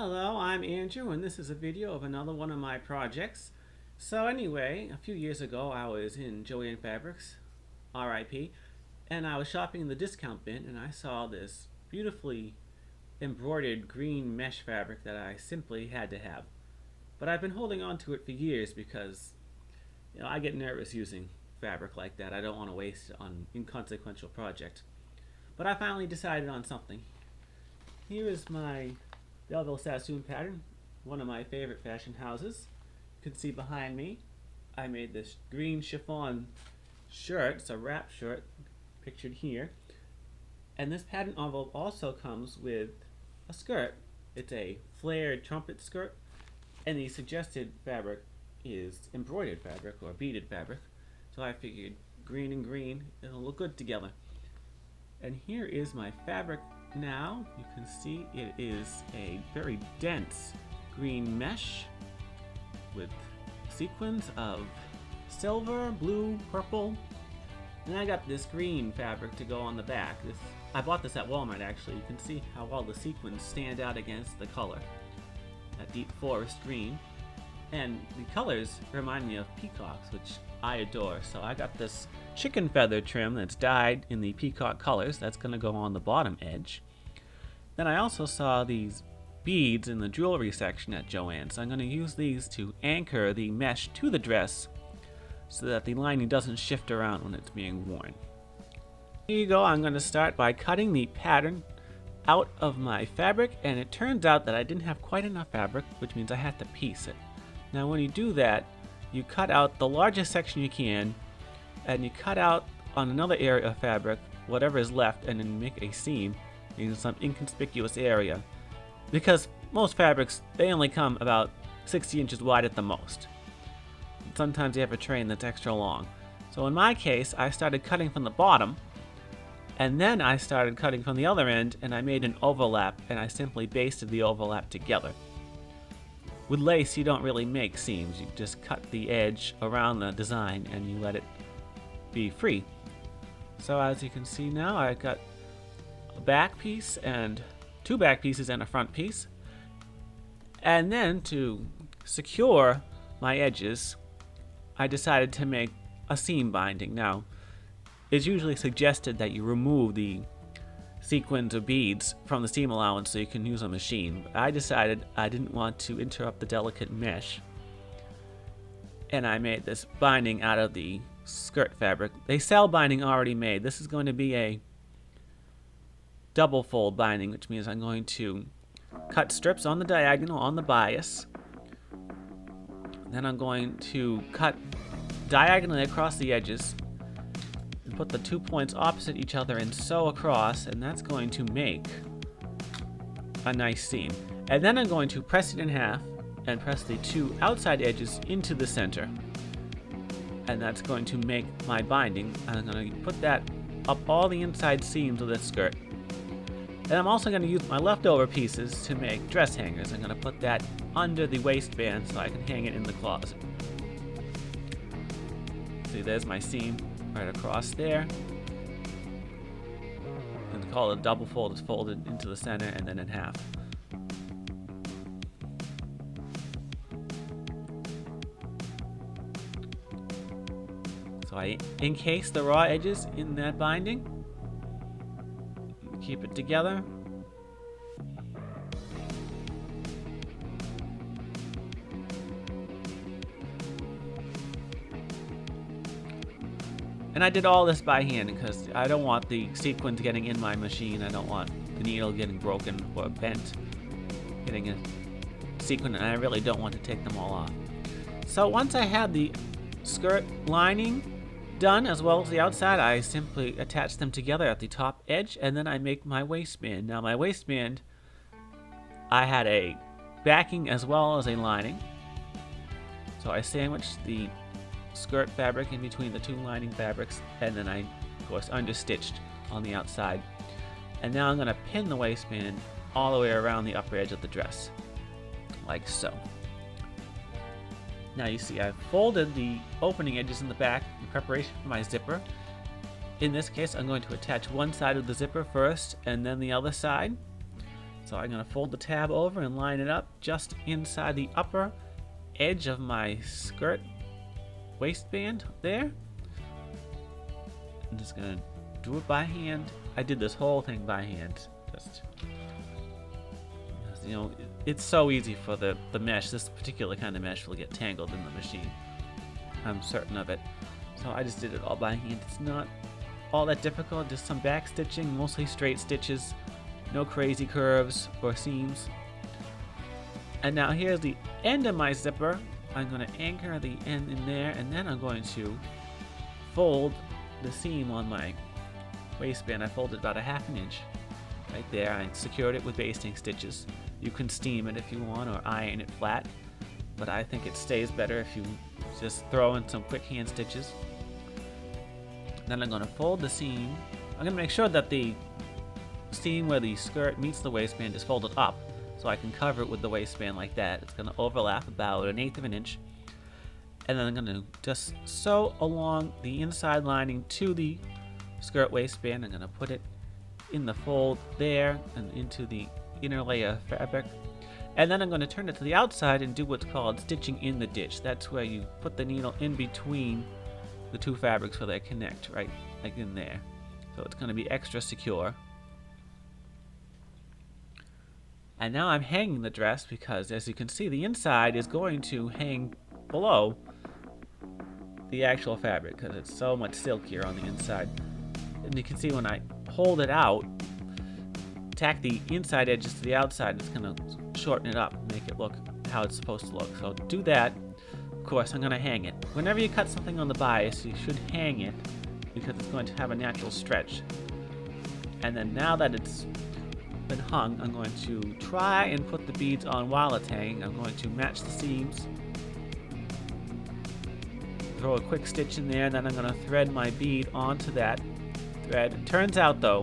Hello, I'm Andrew, and this is a video of another one of my projects. So anyway, a few years ago I was in Joann Fabrics, RIP, and I was shopping in the discount bin and I saw this beautifully embroidered green mesh fabric that I simply had to have. But I've been holding on to it for years because, I get nervous using fabric like that. I don't want to waste it on an inconsequential project. But I finally decided on something. Here is my Bellville Sassoon pattern, one of my favorite fashion houses. You can see behind me, I made this green chiffon shirt. It's a wrap shirt, pictured here. And this pattern envelope also comes with a skirt. It's a flared trumpet skirt, and the suggested fabric is embroidered fabric or beaded fabric. So I figured green and green, it'll look good together. And here is my fabric now. You can see it is a very dense green mesh with sequins of silver, blue, purple. And I got this green fabric to go on the back. I bought this at Walmart actually. You can see how all the sequins stand out against the color. That deep forest green. And the colors remind me of peacocks, which I adore. So I got this chicken feather trim that's dyed in the peacock colors. That's going to go on the bottom edge. Then I also saw these beads in the jewelry section at Joann. So I'm going to use these to anchor the mesh to the dress so that the lining doesn't shift around when it's being worn. Here you go. I'm going to start by cutting the pattern out of my fabric, and it turns out that I didn't have quite enough fabric, which means I had to piece it. Now when you do that, you cut out the largest section you can, and you cut out on another area of fabric whatever is left, and then make a seam in some inconspicuous area. Because most fabrics, they only come about 60 inches wide at the most. Sometimes you have a train that's extra long. So in my case, I started cutting from the bottom, and then I started cutting from the other end, and I made an overlap, and I simply basted the overlap together. With lace, you don't really make seams. You just cut the edge around the design and you let it be free. So as you can see now, I got a back piece and two back pieces and a front piece. And then to secure my edges, I decided to make a seam binding. Now, it's usually suggested that you remove the sequins or beads from the seam allowance so you can use a machine. But I decided I didn't want to interrupt the delicate mesh, and I made this binding out of the skirt fabric. They sell binding already made. This is going to be a double fold binding, which means I'm going to cut strips on the diagonal on the bias. Then I'm going to cut diagonally across the edges, put the 2 points opposite each other and sew across, and that's going to make a nice seam. And then I'm going to press it in half and press the two outside edges into the center, and that's going to make my binding. I'm going to put that up all the inside seams of this skirt. And I'm also going to use my leftover pieces to make dress hangers. I'm going to put that under the waistband so I can hang it in the closet. See, there's my seam right across there, and call it a double fold. It's folded into the center and then in half. So I encase the raw edges in that binding, keep it together. And I did all this by hand because I don't want the sequins getting in my machine. I don't want the needle getting broken or bent, getting a sequin, and I really don't want to take them all off. So once I had the skirt lining done as well as the outside, I simply attach them together at the top edge, and then I make my waistband. Now my waistband, I had a backing as well as a lining. So I sandwiched the skirt fabric in between the two lining fabrics, and then I, of course, understitched on the outside. And now I'm going to pin the waistband all the way around the upper edge of the dress, like so. Now you see I've folded the opening edges in the back in preparation for my zipper. In this case, I'm going to attach one side of the zipper first and then the other side. So I'm going to fold the tab over and line it up just inside the upper edge of my skirt waistband there. I'm just going to do it by hand. I did this whole thing by hand. Just, you know, it's so easy for the mesh. This particular kind of mesh will get tangled in the machine. I'm certain of it. So I just did it all by hand. It's not all that difficult, just some back stitching, mostly straight stitches, no crazy curves or seams. And now here's the end of my zipper. I'm going to anchor the end in there, and then I'm going to fold the seam on my waistband. I folded about a ½ inch right there. I secured it with basting stitches. You can steam it if you want or iron it flat, but I think it stays better if you just throw in some quick hand stitches. Then I'm going to fold the seam. I'm going to make sure that the seam where the skirt meets the waistband is folded up, so I can cover it with the waistband like that. It's going to overlap about 1/8 of an inch. And then I'm going to just sew along the inside lining to the skirt waistband. I'm going to put it in the fold there and into the inner layer of fabric. And then I'm going to turn it to the outside and do what's called stitching in the ditch. That's where you put the needle in between the two fabrics where they connect, right like in there. So it's going to be extra secure. And now I'm hanging the dress because, as you can see, the inside is going to hang below the actual fabric because it's so much silkier on the inside. And you can see when I hold it out, tack the inside edges to the outside, it's going to shorten it up and make it look how it's supposed to look. So do that. Of course, I'm going to hang it. Whenever you cut something on the bias, you should hang it because it's going to have a natural stretch. And then now that it's been hung, I'm going to try and put the beads on while it's hanging. I'm going to match the seams, throw a quick stitch in there, and then I'm going to thread my bead onto that thread. It turns out though,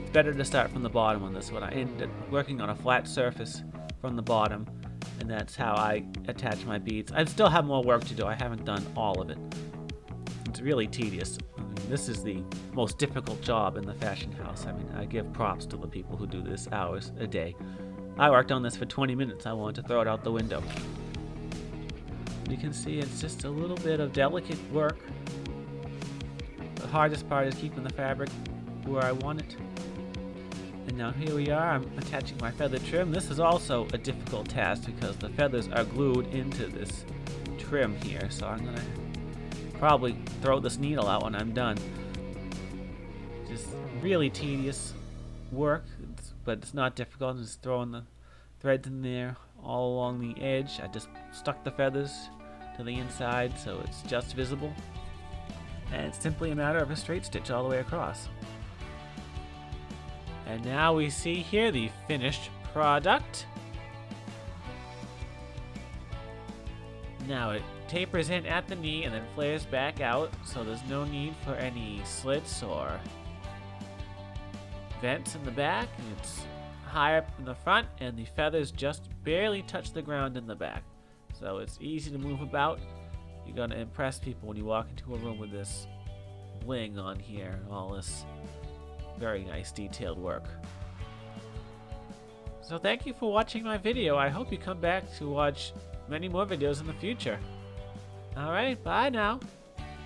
it's better to start from the bottom on this one. I ended up working on a flat surface from the bottom, and that's how I attach my beads. I still have more work to do. I haven't done all of it. It's really tedious. I mean, this is the most difficult job in the fashion house. I mean, I give props to the people who do this hours a day. I worked on this for 20 minutes. I wanted to throw it out the window. You can see it's just a little bit of delicate work. The hardest part is keeping the fabric where I want it. And now here we are. I'm attaching my feather trim. This is also a difficult task because the feathers are glued into this trim here. So I'm gonna probably throw this needle out when I'm done. Just really tedious work, but it's not difficult. I'm just throwing the threads in there all along the edge. I just stuck the feathers to the inside so it's just visible. And it's simply a matter of a straight stitch all the way across. And now we see here the finished product. Now it tapers in at the knee and then flares back out, so there's no need for any slits or vents in the back. It's high up in the front and the feathers just barely touch the ground in the back. So it's easy to move about. You're going to impress people when you walk into a room with this bling on here and all this very nice detailed work. So thank you for watching my video. I hope you come back to watch many more videos in the future. Alright, bye now.